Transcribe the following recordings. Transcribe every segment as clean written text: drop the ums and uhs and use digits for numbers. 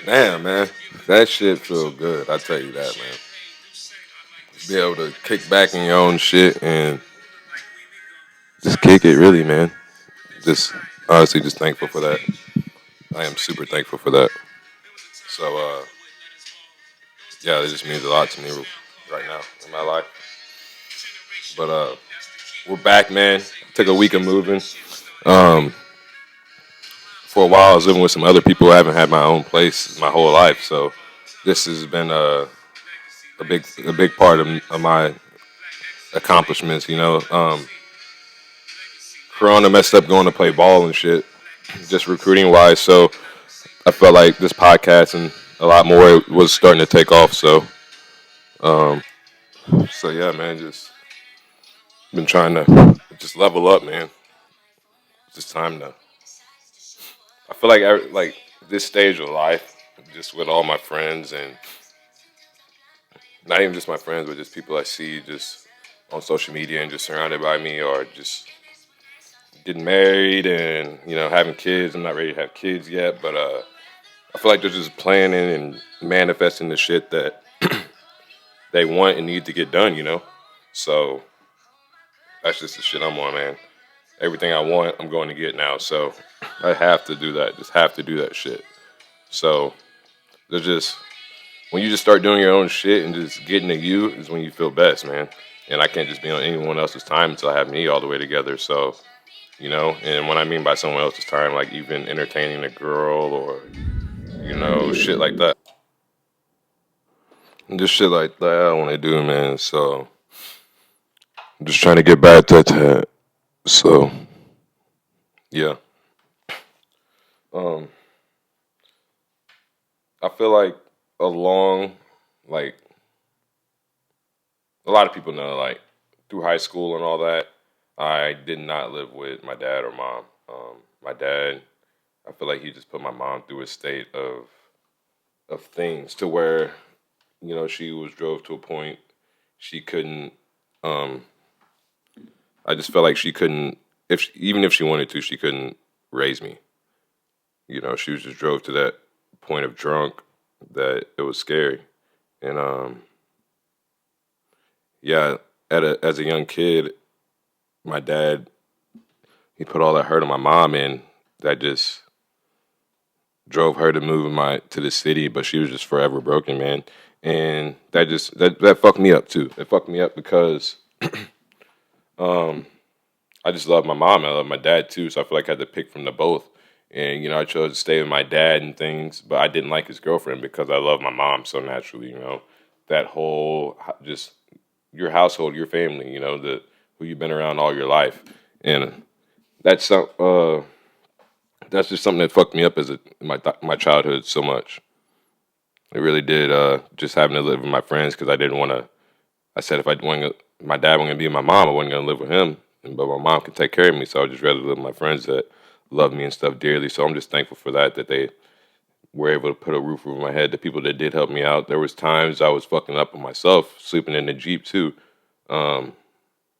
Damn, man. That shit feel good. I tell you that, man. Be able to kick back in your own shit and just kick it, really, man. Just honestly, just thankful for that. I am super thankful for that. So, yeah, it just means a lot to me right now in my life. But we're back, man. Took a week of moving. Um, for a while, I was living with some other people. I haven't had my own place my whole life, so this has been a big part of my accomplishments. Corona messed up going to play ball and shit, just recruiting wise. So I felt like this podcast and a lot more was starting to take off. So yeah, man, just been trying to just level up, man. It's just time to. I feel like this stage of life, just with all my friends and not even just my friends, but just people I see just on social media and just surrounded by me, or just getting married and having kids. I'm not ready to have kids yet, but I feel like they're just planning and manifesting the shit that they want and need to get done. So that's just the shit I'm on, man. Everything I want, I'm going to get now. So I have to do that. Just have to do that shit. So there's just when you just start doing your own shit and just getting to you is when you feel best, man. And I can't just be on anyone else's time until I have me all the way together. So, and what I mean by someone else's time, like even entertaining a girl or, shit like that. Just shit like that I want to do, man. So I'm just trying to get back to that. So, yeah. Um, I feel like like, a lot of people know, like, through high school and all that, I did not live with my dad or mom. My dad, I feel like he just put my mom through a state of things to where, she was drove to a point she couldn't. Um, I just felt like she couldn't, even if she wanted to, she couldn't raise me. She was just drove to that point of drunk that it was scary. And yeah, as a young kid, my dad, he put all that hurt on my mom, and that just drove her to move to the city. But she was just forever broken, man. And that fucked me up too. It fucked me up because um, I just love my mom. I love my dad too. So I feel like I had to pick from the both. And I chose to stay with my dad and things, but I didn't like his girlfriend because I love my mom so naturally. That whole just your household, your family. The who you've been around all your life, and that's some. That's just something that fucked me up as my childhood so much. It really did. Just having to live with my friends because I didn't want to. I said if I wasn't, my dad wasn't gonna be my mom, I wasn't gonna live with him. But my mom could take care of me, so I would just rather live with my friends that love me and stuff dearly. So I'm just thankful for that they were able to put a roof over my head. The people that did help me out. There was times I was fucking up on myself, sleeping in the Jeep too. Um,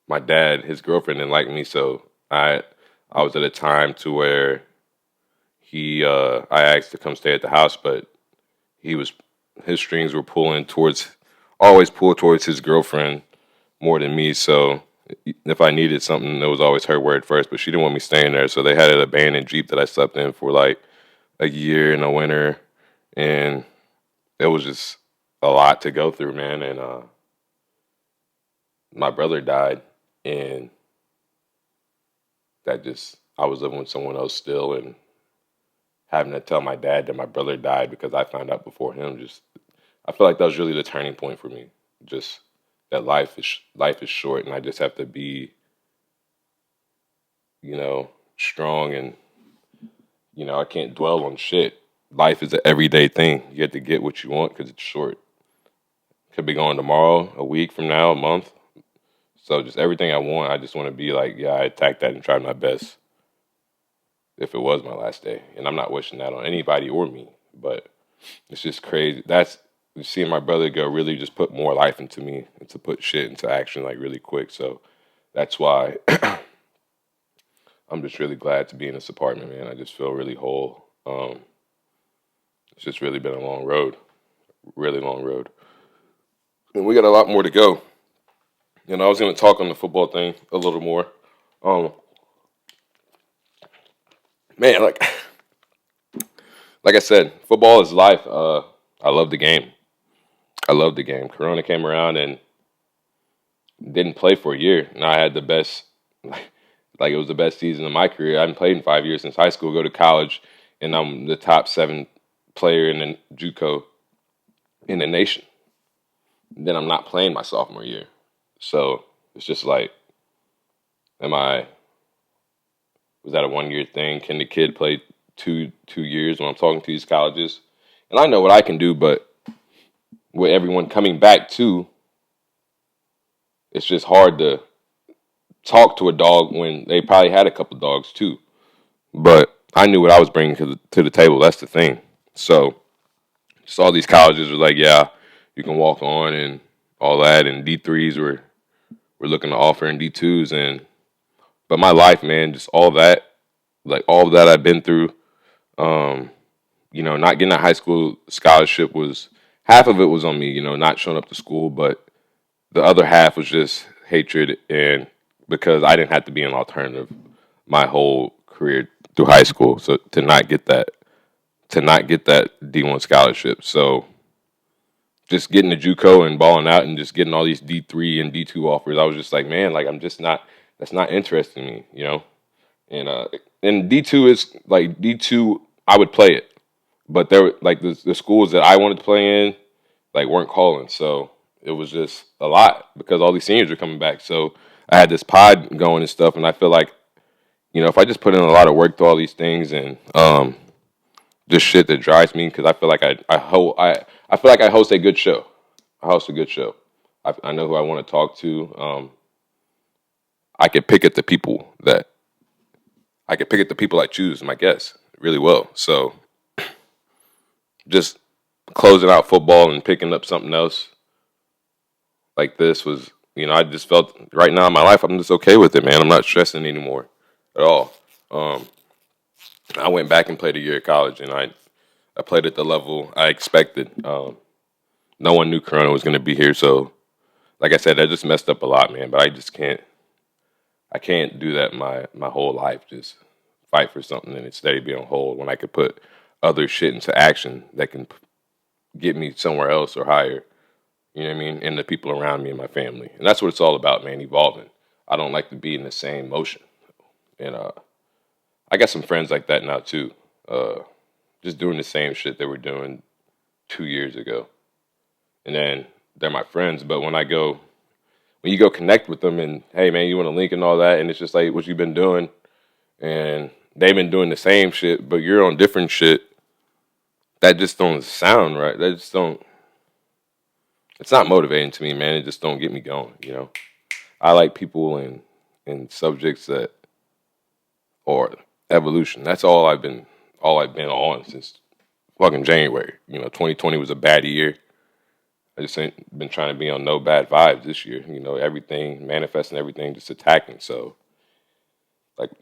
my dad, his girlfriend didn't like me, so I was at a time to where I asked to come stay at the house, but he was his strings were always pulled towards his girlfriend more than me. So if I needed something, it was always her word first. But she didn't want me staying there, so they had an abandoned Jeep that I slept in for like a year in the winter, and it was just a lot to go through, man. And my brother died, and I was living with someone else still, and having to tell my dad that my brother died because I found out before him. I feel like that was really the turning point for me. Just that life is short, and I just have to be, strong, and I can't dwell on shit. Life is an everyday thing. You have to get what you want because it's short. Could be going tomorrow, a week from now, a month. So just everything I want, I just want to be like, yeah, I attacked that and tried my best. If it was my last day, and I'm not wishing that on anybody or me, but it's just crazy. seeing my brother go really just put more life into me and to put shit into action like really quick. So that's why I'm just really glad to be in this apartment, man. I just feel really whole. It's just really been a long road, really long road. And we got a lot more to go. I was going to talk on the football thing a little more. Um, Man, like I said, football is life. I love the game. I love the game. Corona came around and didn't play for a year. And I had the best, like it was the best season of my career. I haven't played in 5 years since high school, go to college, and I'm the top 7 player in the JUCO in the nation. Then I'm not playing my sophomore year. So it's just like, was that a 1 year thing? Can the kid play two years when I'm talking to these colleges? And I know what I can do, but with everyone coming back too, it's just hard to talk to a dog when they probably had a couple dogs too. But I knew what I was bringing to the table. That's the thing. So just all these colleges were like, yeah, you can walk on and all that, and D3s were looking to offer in D2s, but my life, man, just all that, like all that I've been through, not getting a high school scholarship was half of it was on me, not showing up to school, but the other half was just hatred, and because I didn't have to be an alternative my whole career through high school, so to not get that D1 scholarship, so just getting the JUCO and balling out and just getting all these D3 and D2 offers, I was just like, man, like I'm just not. That's not interesting me, And D2 is like D2. I would play it, but there were like the schools that I wanted to play in, like weren't calling. So it was just a lot because all these seniors are coming back. So I had this pod going and stuff, and I feel like, if I just put in a lot of work to all these things and just shit that drives me, because I feel like I feel like I host a good show. I host a good show. I know who I want to talk to. I could pick at the people I choose, my guests, really well. So just closing out football and picking up something else like this was, I just felt right now in my life, I'm just okay with it, man. I'm not stressing anymore at all. I went back and played a year at college, and I played at the level I expected. No one knew Corona was going to be here, so like I said, I just messed up a lot, man. But I can't do that my whole life. Just fight for something and instead be on hold when I could put other shit into action that can get me somewhere else or higher. You know what I mean? And the people around me and my family. And that's what it's all about, man, evolving. I don't like to be in the same motion. And I got some friends like that now, too. Just doing the same shit they were doing 2 years ago. And then they're my friends. But when you go connect with them and, hey, man, you want to link and all that, and it's just like what you've been doing, and they've been doing the same shit, but you're on different shit, that just don't sound right. That just don't, it's not motivating to me, man. It just don't get me going, I like people and subjects or evolution. That's all I've been on since fucking January. 2020 was a bad year. I just ain't been trying to be on no bad vibes this year. Everything, manifesting everything, just attacking. So,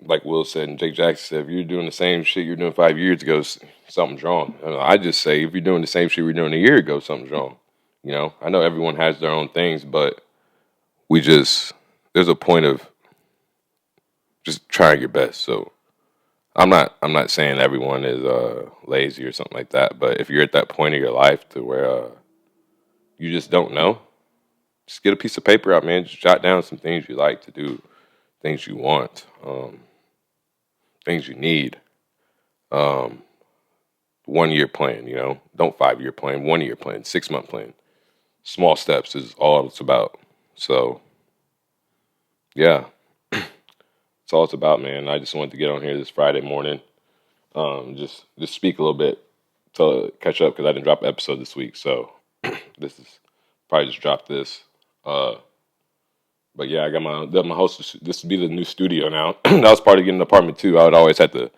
like Will said and Jake Jackson said, if you're doing the same shit you're doing 5 years ago, something's wrong. I just say, if you're doing the same shit we're doing a year ago, something's wrong. I know everyone has their own things, but there's a point of just trying your best. So, I'm not saying everyone is lazy or something like that, but if you're at that point of your life to where you just don't know, just get a piece of paper out, man. Just jot down some things you like to do, things you want, things you need. 1 year plan, don't 5 year plan, 1 year plan, 6 month plan. Small steps is all it's about. So, yeah, it's all it's about, man. I just wanted to get on here this Friday morning, just speak a little bit to catch up because I didn't drop an episode this week. So this is probably just dropped this. But yeah, I got my host. This would be the new studio now. That was part of getting an apartment too. I would always have to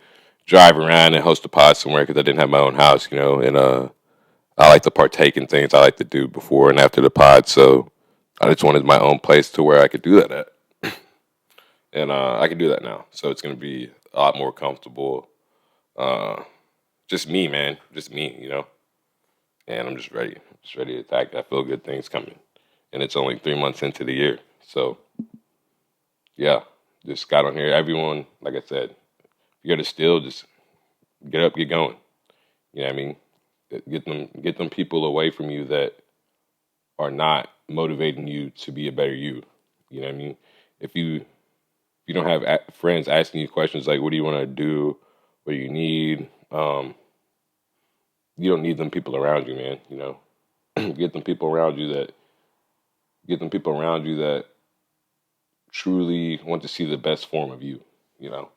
drive around and host a pod somewhere because I didn't have my own house, and I like to partake in things I like to do before and after the pod. So I just wanted my own place to where I could do that at, and I can do that now. So it's gonna be a lot more comfortable. Just me, man, just me, And I'm just ready to attack. I feel good things coming, and it's only 3 months into the year. So yeah, just got on here. Everyone, like I said, if you're to still, just get up, get going. You know what I mean? Get them people away from you that are not motivating you to be a better you. You know what I mean? If you don't have friends asking you questions like, "What do you want to do? What do you need?" You don't need them people around you, man. Get them people around you that truly want to see the best form of you. You know,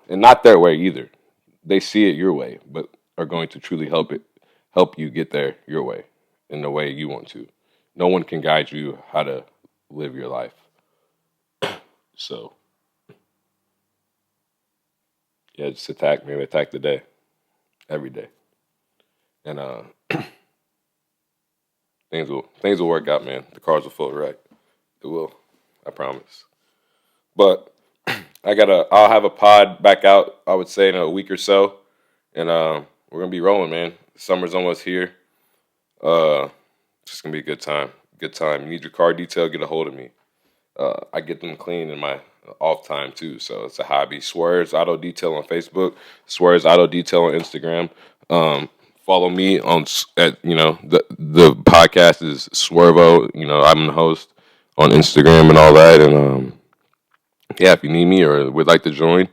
and not their way either. They see it your way, but are going to truly help you get there your way in the way you want to. No one can guide you how to live your life. So yeah, just attack, man. Attack the day, every day, and things will work out, man. The cards will fold right. It will, I promise. But I'll have a pod back out, I would say, in a week or so, and we're gonna be rolling, man. Summer's almost here. Uh, it's just gonna be a good time. Good time. You need your car detail? Get a hold of me. I get them clean in my off time too, so it's a hobby. Swerves Auto Detail on Facebook. Swerves Auto Detail on Instagram. Follow me at the podcast is Swervo. I'm the host on Instagram and all that. And yeah, if you need me or would like to join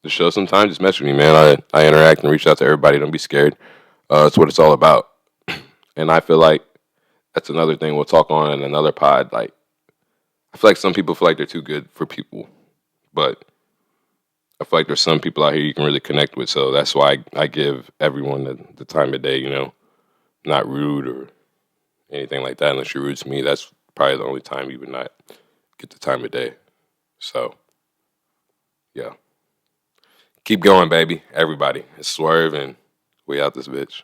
the show sometime, just message me, man. I interact and reach out to everybody. Don't be scared. That's what it's all about. And I feel like that's another thing we'll talk on in another pod. Like, I feel like some people feel like they're too good for people, but I feel like there's some people out here you can really connect with. So that's why I give everyone the time of day, not rude or anything like that. Unless you're rude to me, that's probably the only time you would not get the time of day. So, yeah. Keep going, baby. Everybody. It's Swerve, and we out this bitch.